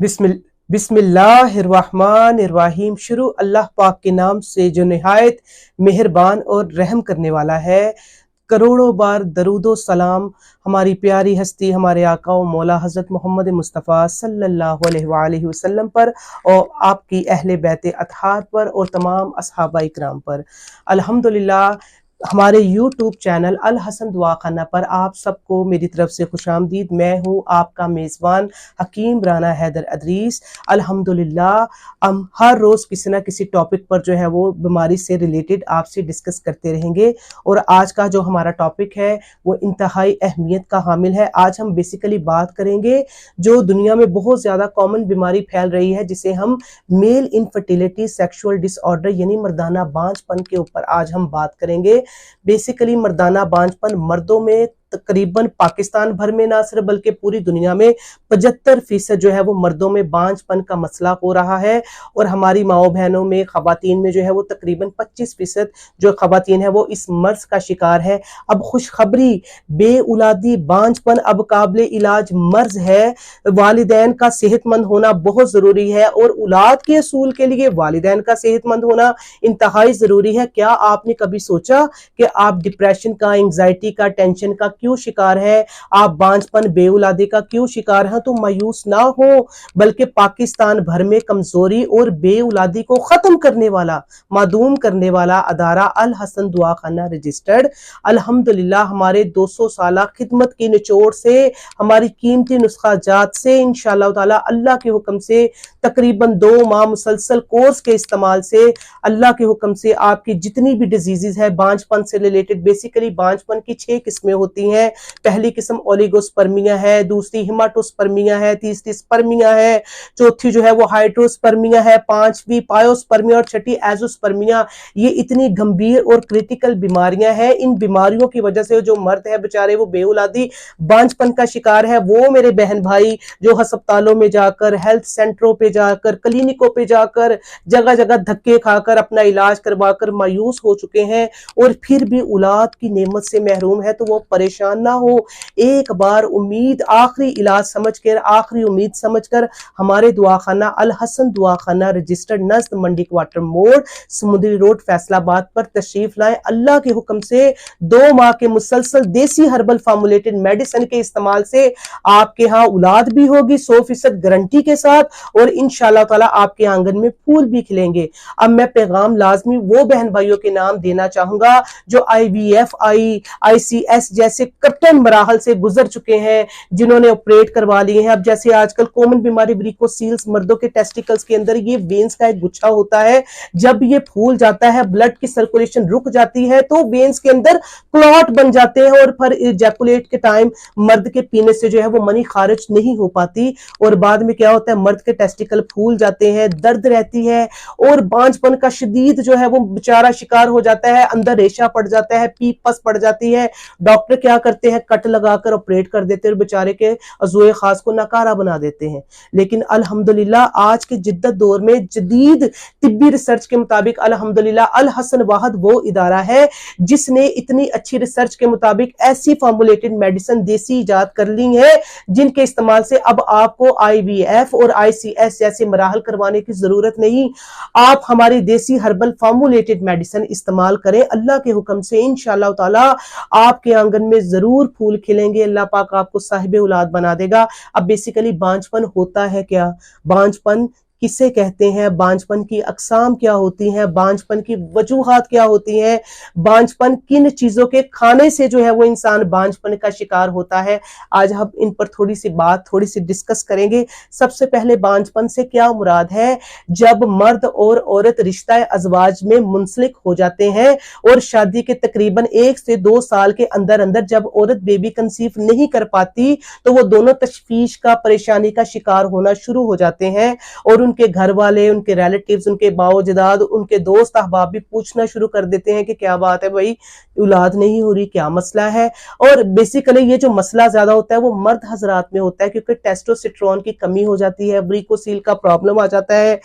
बिस्मिल्लाहिर्रहमानिर्रहीम। शुरू अल्लाह पाक के नाम से जो निहायत मेहरबान और रहम करने वाला है। करोड़ों बार दरूदो सलाम हमारी प्यारी हस्ती हमारे आका व मौला हज़रत मोहम्मद मुस्तफ़ा सल्लल्लाहु अलैहि वसल्लम पर और आपकी अहले बैत अतहार पर और तमाम असहाबा इकराम पर। अल्हम्दुलिल्लाह, हमारे YouTube चैनल अल हसन दुआ खाना पर आप सबको मेरी तरफ से खुशामदीद। मैं हूँ आपका मेज़बान हकीम राना हैदर अदरीस। अल्हम्दुलिल्लाह, हम हर रोज़ किसी ना किसी टॉपिक पर जो है वो बीमारी से रिलेटेड आपसे डिस्कस करते रहेंगे। और आज का जो हमारा टॉपिक है वो इंतहाई अहमियत का हामिल है। आज हम बेसिकली बात करेंगे जो दुनिया में बहुत ज़्यादा कॉमन बीमारी फैल रही है, जिसे हम मेल इनफर्टिलिटी सेक्सुअल डिसऑर्डर यानी मर्दाना बांझपन के ऊपर आज हम बात करेंगे। बेसिकली मर्दाना बांझपन मर्दों में तकरीबन पाकिस्तान भर में ना सिर्फ बल्कि पूरी दुनिया में 75% जो है वो मर्दों में बांझपन का मसला हो रहा है। और हमारी माओ बहनों में खवातीन में जो है वो तकरीबन 25% जो खवातीन है वो इस मर्ज का शिकार है। अब खुशखबरी, बेउलादी बांझपन अब काबिल इलाज मर्ज है। वालिदैन का सेहतमंद होना बहुत जरूरी है और औलाद के असूल के लिए वालिदैन का सेहतमंद होना इंतहाई जरूरी है। क्या आपने कभी सोचा कि आप डिप्रेशन का, एंग्जाइटी का, टेंशन का क्यों शिकार है? आप बांझपन, बेउलादी का क्यों शिकार हैं? तो मायूस ना हो, बल्कि पाकिस्तान भर में कमजोरी और बेउलादी को खत्म करने वाला, मादूम करने वाला अदारा अल हसन दुआ खाना रजिस्टर्ड अल्हम्दुलिल्लाह हमारे 200 साल खिदमत की निचोड़ से, हमारी कीमती नुस्खा जात से इंशाअल्लाह ताला अल्लाह के हुक्म से तकरीबन 2 माह मुसलसल कोर्स के इस्तेमाल से अल्लाह के हुक्म से आपकी जितनी भी डिजीजेज है बांझपन से रिलेटेड, बेसिकली बांझपन की 6 किस्में होती हैं। पहली किस्म ओलिगोस्पर्मिया है, दूसरी हिमाटोस्पर्मिया है, तीसरी स्पर्मिया है, चौथी जो है वो हाइड्रोस्पर्मिया है, पांचवी पायोस्पर्मिया और छठी एजोस्पर्मिया। ये इतनी गंभीर और क्रिटिकल बीमारियां हैं। इन बीमारियों की वजह से जो मर्द है बेचारे वो बेउलादी बांझपन का शिकार है, वो मेरे बहन भाई जो अस्पतालों में जाकर, हेल्थ सेंटरों पे जाकर, क्लिनिकों पे जाकर, जगह जगह धक्के खाकर अपना इलाज करवाकर मायूस हो चुके हैं और फिर भी औलाद की नेमत से महरूम है, तो वो परेशान ना हो। एक बार उम्मीद आखिरी इलाज समझकर, आखिरी उम्मीद समझकर हमारे दुआखाना अल हसन दुआखाना रजिस्टर्ड नज़द मंडी क्वार्टर मोड़, समुद्री रोड, फैसलाबाद पर तशरीफ लाएं। अल्लाह के हुक्म से 2 माह के मुसलसल देसी हर्बल फार्मुलेटेड मेडिसिन के इस्तेमाल से आपके यहाँ औलाद भी होगी 100% गारंटी के साथ और इंशाअल्लाह ताला आपके आंगन में फूल भी खिलेंगे। अब मैं पैगाम लाजमी वो बहन भाइयों के नाम देना चाहूंगा जो IVF, ICS जैसे कट्टन मराहल से गुजर चुके हैं, जिन्होंने ऑपरेट करवा लिए हैं। अब जैसे आजकल कॉमन बीमारी ब्रिकोसील्स, मर्दों के टेस्टिकल्स के अंदर ये वेन्स का एक गुच्छा होता है, जब ये फूल जाता है ब्लड की सर्कुलेशन रुक जाती है तो वेन्स के अंदर क्लॉट बन जाते हैं और फिर इजैकुलेट के टाइम मर्द के पीने से जो है वो मनी खारिज नहीं हो पाती और बाद में क्या होता है, मर्द के टेस्टिकल फूल जाते हैं, दर्द रहती है और बांझपन का शदीद जो है वो बेचारा शिकार हो जाता है, अंदर रेशा पड़ जाता है, पीप पस पड़ जाती है। डॉक्टर क्या करते हैं, कट लगाकर ऑपरेट कर देते हैं और बेचारे के अज़ूए खास को नकारा बना देते हैं। लेकिन अल्हम्दुलिल्लाह आज के जिद्दत दौर में जदीद तिब्बी रिसर्च के मुताबिक अल्हम्दुलिल्लाह अल हसन वाहद वो इदारा है जिसने इतनी अच्छी रिसर्च के मुताबिक ऐसी फार्मुलेटेड मेडिसिन देसी इजाद कर ली है जिनके इस्तेमाल से अब आपको IVF और ICS जैसे मराहल करवाने की जरूरत नहीं। आप हमारी देसी हर्बल फार्मुलेटेड मेडिसिन इस्तेमाल करें, अल्लाह के हुक्म से इंशाअल्लाह ताला आपके आंगन में जरूर फूल खिलेंगे। अल्लाह पाक आपको साहिब औलाद बना देगा। अब बेसिकली बांझपन होता है क्या, बांझपन किसे कहते हैं, बांझपन की अकसाम क्या होती हैं, बांझपन की वजूहात क्या होती हैं, बांझपन किन चीजों के खाने से जो है वो इंसान बांझपन का शिकार होता है, आज हम इन पर थोड़ी सी डिस्कस करेंगे। सबसे पहले बांझपन से क्या मुराद है? जब मर्द और औरत रिश्ता अज़वाज में मुंसलिक हो जाते हैं और शादी के तकरीबन 1 से 2 साल के अंदर अंदर जब औरत बेबी कंसीव नहीं कर पाती तो वो दोनों तशवीश का, परेशानी का शिकार होना शुरू हो जाते हैं और ان کے گھر والے، ان کے ریلیٹیوز، ان کے باو جداد، ان کے دوست احباب بھی پوچھنا شروع کر دیتے ہیں کہ کیا بات ہے بھائی، اولاد نہیں ہو رہی، کیا مسئلہ ہے۔ اور بیسیکلی یہ جو مسئلہ زیادہ ہوتا ہے وہ مرد حضرات میں ہوتا ہے، کیونکہ ٹیسٹوسٹرون کی کمی ہو جاتی ہے، وریکوسیل کا پرابلم آ جاتا ہے،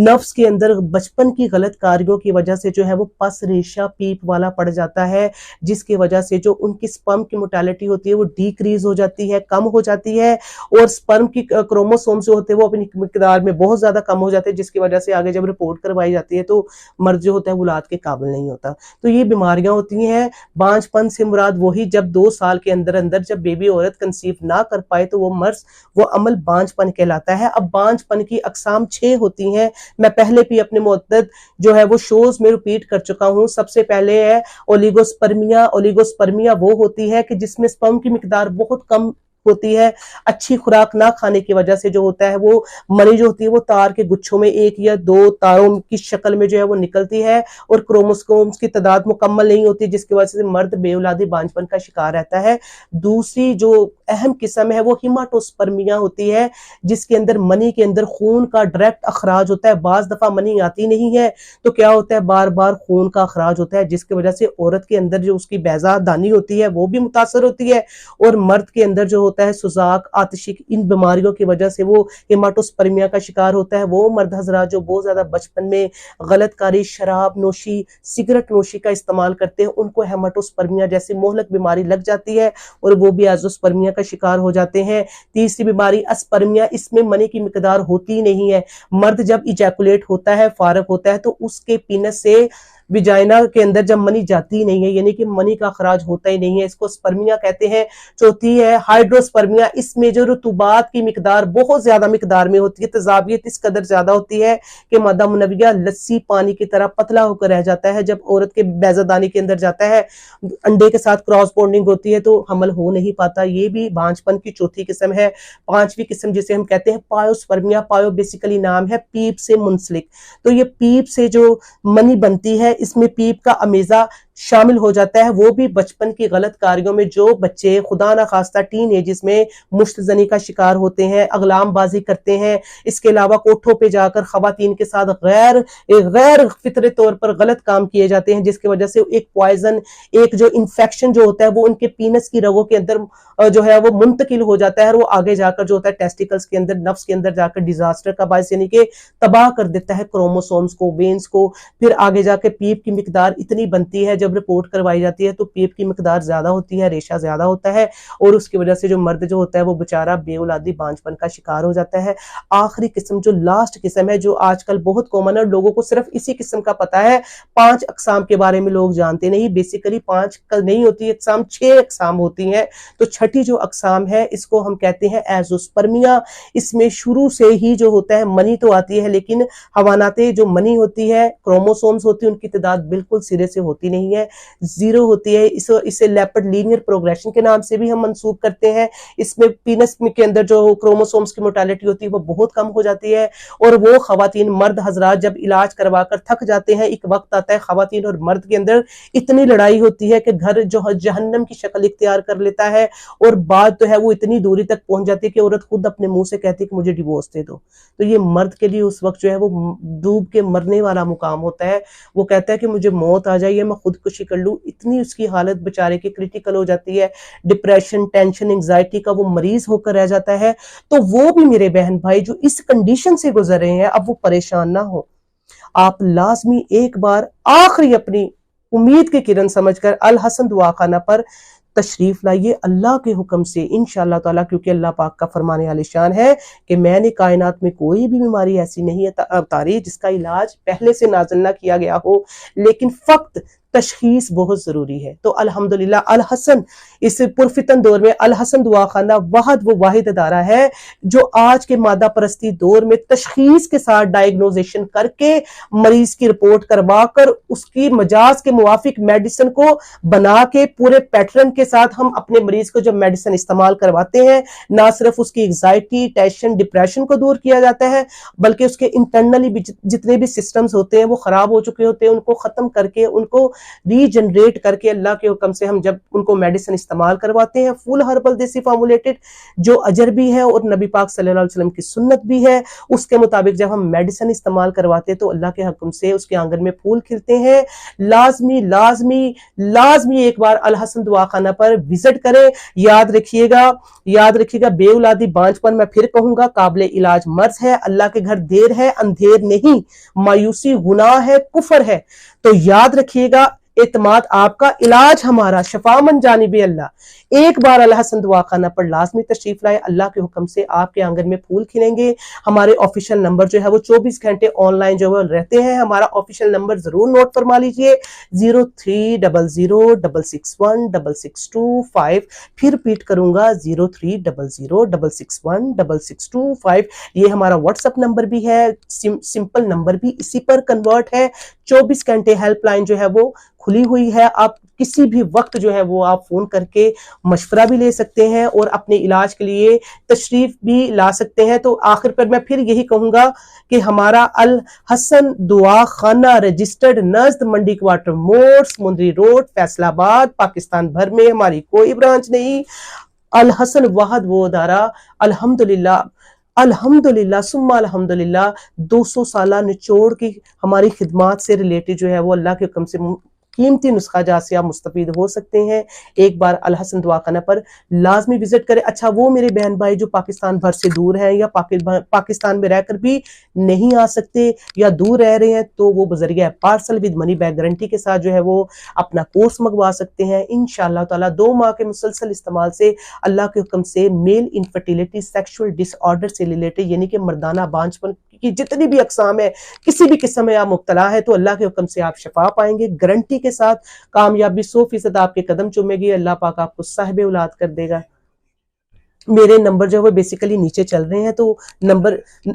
نفس کے اندر بچپن کی غلط کاریوں کی وجہ سے جو ہے وہ پس ریشہ پیپ والا پڑ جاتا ہے، جس کی وجہ سے جو ان کی سپرم کی موٹیلٹی ہوتی ہے وہ ڈیکریز ہو جاتی ہے، کم ہو جاتی ہے، اور سپرم کی کروموسومز جو ہوتے ہیں وہ اپنی مقدار میں بہت زیادہ کم ہو جاتے ہیں، جس کی وجہ سے آگے جب رپورٹ کروائی جاتی ہے تو مرد جو ہوتا ہے وہ اولاد کے قابل نہیں ہوتا۔ تو یہ بیماریاں ہوتی ہیں۔ بانجھ پن سے مراد وہی جب 2 سال کے اندر جب بیبی عورت کنسیو نہ کر پائے تو وہ مرض، وہ عمل بانجھ پن کہلاتا ہے۔ اب بانجھ پن کی اقسام 6 ہوتی ہیں، میں پہلے بھی اپنے متعدد جو ہے وہ شوز میں ریپیٹ کر چکا ہوں۔ سب سے پہلے ہے اولیگوسپرمیا۔ اولیگوسپرمیا وہ ہوتی ہے کہ جس میں سپرم کی مقدار بہت کم ہوتی ہے، اچھی خوراک نہ کھانے کی وجہ سے جو ہوتا ہے وہ منی جو ہوتی ہے وہ تار کے گچھوں میں 1 یا 2 تاروں کی شکل میں جو ہے وہ نکلتی ہے، اور کروموسومز کی تعداد مکمل نہیں ہوتی، جس کی وجہ سے مرد بے اولادی بانجھ پن کا شکار رہتا ہے۔ دوسری جو اہم قسم ہے وہ ہیماٹوسپرمیا ہوتی ہے، جس کے اندر منی کے اندر خون کا ڈائریکٹ اخراج ہوتا ہے۔ بعض دفعہ منی آتی نہیں ہے تو کیا ہوتا ہے، بار بار خون کا اخراج ہوتا ہے، جس کی وجہ سے عورت کے اندر جو اس کی بیضا دانی ہوتی ہے وہ بھی متاثر ہوتی ہے، اور مرد کے اندر جو ہوتا ہے سوزاک، آتشی، ان بیماریوں کی وجہ سے وہ ہیماٹوسپرمیا کا شکار ہوتا ہے۔ وہ مرد حضرات جو بہت زیادہ بچپن میں غلط کاری، شراب نوشی، سگریٹ نوشی کا استعمال کرتے ہیں، ان کو ہیماٹوسپرمیا جیسی مہلک بیماری لگ جاتی ہے، اور وہ بھی ایزوسپرمیا کا شکار ہو جاتے ہیں۔ تیسری بیماری اسپرمیا، اس میں منی کی مقدار ہوتی نہیں ہے۔ مرد جب ایجیکولیٹ ہوتا ہے، فارغ ہوتا ہے، تو اس کے پینس سے ویجائنا کے اندر جب منی جاتی نہیں ہے، یعنی کہ منی کا اخراج ہوتا ہی نہیں ہے، اس کو سپرمیا کہتے ہیں۔ چوتھی ہے ہائیڈروسپرمیا، اس میں جو رطوبات کی مقدار بہت زیادہ مقدار میں ہوتی ہے، تیزابیت اس قدر زیادہ ہوتی ہے کہ مادہ منویہ لسی پانی کی طرح پتلا ہو کر رہ جاتا ہے۔ جب عورت کے بیضا دانی کے اندر جاتا ہے، انڈے کے ساتھ کراس بونڈنگ ہوتی ہے تو حمل ہو نہیں پاتا۔ یہ بھی بانجھ پن کی چوتھی قسم ہے۔ پانچویں قسم جسے ہم کہتے ہیں پایوسپرمیا، پایو بیسیکلی نام ہے پیپ سے منسلک، تو یہ پیپ سے جو منی بنتی ہے اس میں پیپ کا امیزہ شامل ہو جاتا ہے۔ وہ بھی بچپن کی غلط کاریوں میں جو بچے خدا نخواستہ ٹین ایجز میں مشت زنی کا شکار ہوتے ہیں، اغلام بازی کرتے ہیں، اس کے علاوہ کوٹھوں پہ جا کر خواتین کے ساتھ غیر فطری طور پر غلط کام کیے جاتے ہیں، جس کی وجہ سے ایک پوائزن، ایک جو انفیکشن جو ہوتا ہے وہ ان کے پینس کی رگوں کے اندر جو ہے وہ منتقل ہو جاتا ہے، اور وہ آگے جا کر جو ہوتا ہے ٹیسٹیکلز کے اندر، نفس کے اندر جا کر ڈیزاسٹر کا باعث، یعنی کہ تباہ کر دیتا ہے کروموسومز کو، وینز کو۔ پھر آگے جا کے پیپ کی مقدار اتنی بنتی ہے، جب رپورٹ کروائی جاتی ہے تو پیپ کی مقدار زیادہ ہوتی ہے، ریشہ زیادہ ہوتا ہے، اور اس کی وجہ سے جو مرد جو ہوتا ہے وہ بیچارہ بے اولادی بانجھ پن کا شکار ہو جاتا ہے۔ آخری قسم جو لاسٹ قسم ہے، جو آج کل بہت کامن ہے، لوگوں کو صرف اسی قسم کا پتا ہے، 5 اقسام کے بارے میں لوگ جانتے نہیں، بیسیکلی 5 نہیں ہوتی اقسام، 6 اقسام ہوتی ہیں۔ تو چھٹی جو اقسام ہے اس کو ہم کہتے ہیں ایزوسپرمیا۔ اس میں شروع سے ہی جو ہوتا ہے منی تو آتی ہے، لیکن حیوانات جو منی ہوتی ہے، کروموسومز ہوتی ہیں، ان کی تعداد بالکل سرے سے ہوتی نہیں ہے، 0 ہوتی ہے۔ اسے لیپڈ لینئر پروگریشن کے نام سے بھی ہم منسوب کرتے ہیں۔ اس میں پینس کے اندر جو کروموسومز کی موٹیلٹی ہوتی ہے وہ بہت کم ہو جاتی ہے، اور وہ خواتین، مرد حضرات جب علاج کروا کر تھک جاتے ہیں، ایک وقت آتا ہے خواتین اور مرد کے اندر اتنی لڑائی ہوتی ہے کہ گھر جو جہنم کی شکل اختیار کر لیتا ہے، اور بات تو ہے وہ اتنی دوری تک پہنچ جاتی ہے کہ عورت خود اپنے منہ سے کہتی ہے کہ مجھے ڈیورس دے دو۔ تو یہ مرد کے لیے اس وقت جو ہے وہ ڈوب کے مرنے والا مقام ہوتا ہے، وہ کہتا ہے کہ مجھے موت آ جائے، میں خودکشی کر لوں۔ اتنی اس کی حالت بیچارے کی کریٹیکل ہو جاتی ہے، ڈپریشن، ٹینشن، انگزائٹی کا وہ مریض ہو کر رہ جاتا ہے۔ تو وہ بھی میرے بہن بھائی جو اس کنڈیشن سے گزر رہے ہیں، اب وہ پریشان نہ ہو، آپ لازمی ایک بار آخری اپنی امید کی کرن سمجھ کر الحسن دعا خانہ پر تشریف لائیے، اللہ کے حکم سے انشاءاللہ تعالیٰ، کیونکہ اللہ پاک کا فرمان عالی شان ہے کہ میں نے کائنات میں کوئی بھی بیماری ایسی نہیں اتاری جس کا علاج پہلے سے نازل نہ کیا گیا ہو، لیکن فقط تشخیص بہت ضروری ہے۔ تو الحمدللہ الحسن، اس پرفتن دور میں الحسن دعا خانہ وہ واحد ادارہ ہے جو آج کے مادہ پرستی دور میں تشخیص کے ساتھ ڈائیگنوزیشن کر کے مریض کی رپورٹ کروا کر اس کی مجاز کے موافق میڈیسن کو بنا کے پورے پیٹرن کے ساتھ ہم اپنے مریض کو جب میڈیسن استعمال کرواتے ہیں، نہ صرف اس کی انگزائٹی، ٹینشن، ڈپریشن کو دور کیا جاتا ہے، بلکہ اس کے انٹرنلی بھی جتنے بھی سسٹمز ہوتے ہیں وہ خراب ہو چکے ہوتے ہیں، ان کو ختم کر کے ان کو रीजनरेट करके अल्लाह के हुक्म से हम जब उनको मेडिसिन इस्तेमाल करवाते हैं, फुल हर्बल देसी फॉर्मुलेटेड, जो अजर भी है और नबी पाक सल्लल्लाहु अलैहि वसल्लम की सुन्नत भी है, उसके मुताबिक जब हम मेडिसिन इस्तेमाल करवाते हैं तो अल्लाह के हुक्म से उसके आंगन में फूल खिलते हैं। लाजमी लाजमी लाजमी एक बार अल हसन दुआ खाना पर विजिट करें। याद रखिएगा बे औलादी बांझपन मैं फिर कहूंगा काबिल इलाज मर्ज है, अल्लाह के घर देर है अंधेर नहीं, मायूसी गुनाह है कुफर है। तो याद रखिएगा एतमाद आपका, इलाज हमारा, शफा मन जानिबे अल्लाह। एक बार अल हसन दुआ खाना पर लाजमी तशरीफ लाए, अल्लाह के हुक्म से आपके आंगन में फूल खिलेंगे। हमारे ऑफिशियल नंबर जो है वो 24 घंटे ऑनलाइन जो है रहते हैं। हमारा ऑफिशियल नंबर जरूर नोट फरमा लीजिए, 0300661662 फिर रिपीट करूंगा 0300661662। ये हमारा व्हाट्सएप नंबर भी है, सिंपल नंबर भी इसी पर कन्वर्ट है। 24 घंटे हेल्पलाइन जो है वो खुली हुई है, आप किसी भी वक्त जो है वो आप फोन करके मशवरा भी ले सकते हैं और अपने इलाज के लिए तशरीफ भी ला सकते हैं। तो आखिर पर मैं फिर यही कहूंगा कि हमारा अल हसन दुआ खाना रजिस्टर्ड नज़द मंडी क्वार्टर मोड़, समुंदरी रोड, फैसलाबाद, पाकिस्तान भर में हमारी कोई ब्रांच नहीं। अल हसन वाहद वो अदारा अल्हम्दुलिल्लाह सुम्मा अल्हम्दुलिल्लाह 200 साल निचोड़ की हमारी खिदमात से रिलेटेड जो है वो अल्लाह के हुक्म से कीमती नुस्खा जहाँ से आप मुस्तफीद हो सकते हैं। एक बार अल हसन दुआ खाना पर लाजमी विजिट करें। अच्छा, वो मेरे बहन भाई जो पाकिस्तान भर से दूर हैं या पाकिस्तान में रहकर भी नहीं आ सकते या दूर रह रहे हैं, तो वो बजरिया parcel with money back guarantee के साथ जो है वो अपना कोर्स मंगवा सकते हैं। इंशाअल्लाह ताला 2 माह के मुसलसल इस्तेमाल से अल्लाह के हुक्म से मेल इनफर्टिलिटी, सेक्सुअल डिसऑर्डर से रिलेटेड यानी कि मर्दाना बांझपन की जितनी भी अकसाम है, किसी भी किस्म में आप मुब्तला है तो अल्लाह के हुक्म से आप शफा पाएंगे गारंटी के साथ। कामयाबी 100% आपके कदम चूमेगी, अल्लाह पाक आपको साहिब औलाद कर देगा। मेरे नंबर जो है बेसिकली नीचे चल रहे हैं, तो नंबर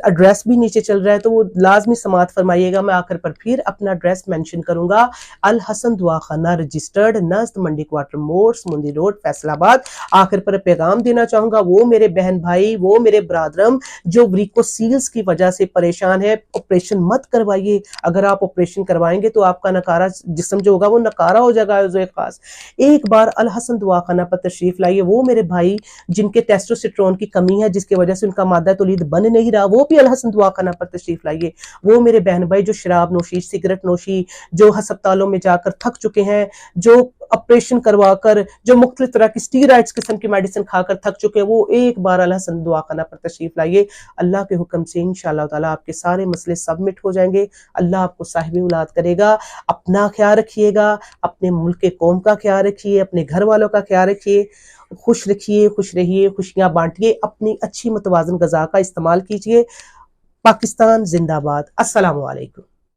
एड्रेस भी नीचे चल रहा है, तो वो लाजमी समात फरमाइएगा। मैं आखिर पर फिर अपना एड्रेस मेंशन करूंगा, अल हसन दुआ खाना रजिस्टर्ड नज़द मंडी क्वार्टर मोड़, समुंदरी रोड, फैसलाबाद। आखिर पर पैगाम देना चाहूंगा, वो मेरे बहन भाई, वो मेरे ब्रादरम जो वरीकोसील्स की वजह से परेशान है, ऑपरेशन मत करवाइए। अगर आप ऑपरेशन करवाएंगे तो आपका नकारा जिस्म जो होगा वो नकारा हो जाएगा। खास एक बार अल हसन दुआ खाना पर तशरीफ लाइए। वो मेरे भाई जिनके टेस्टोस्टेरोन की कमी है जिसकी वजह से उनका मादा तौलीद बन नहीं रहा, वो भी अल हसन दुआ खाना पर तशरीफ लाइए। वो मेरे बहन भाई जो शराब नोशी, सिगरेट नोशी, जो अस्पतालों में जाकर थक चुके हैं, जो ऑपरेशन करवाकर, जो मुख्तलिफ तरह की स्टीरॉइड्स किस्म की मेडिसिन खाकर थक चुके हैं, वो एक बार अल हसन दुआ खाना पर तशरीफ लाइए। अल्लाह के हुक्म से इंशाअल्लाह ताला आपके सारे मसले सबमिट हो जाएंगे। अल्लाह आपको साहिब औलाद करेगा। अपना ख्याल रखिएगा, अपने मुल्क के कौम का ख्याल रखिए, अपने घर वालों का ख्याल रखिए, खुश रखिए, खुश रहिए, खुशियां बांटिए, अपनी अच्छी मुतवाज़न ग़िज़ा का इस्तेमाल कीजिए। पाकिस्तान जिंदाबाद। अस्सलामु अलैकुम।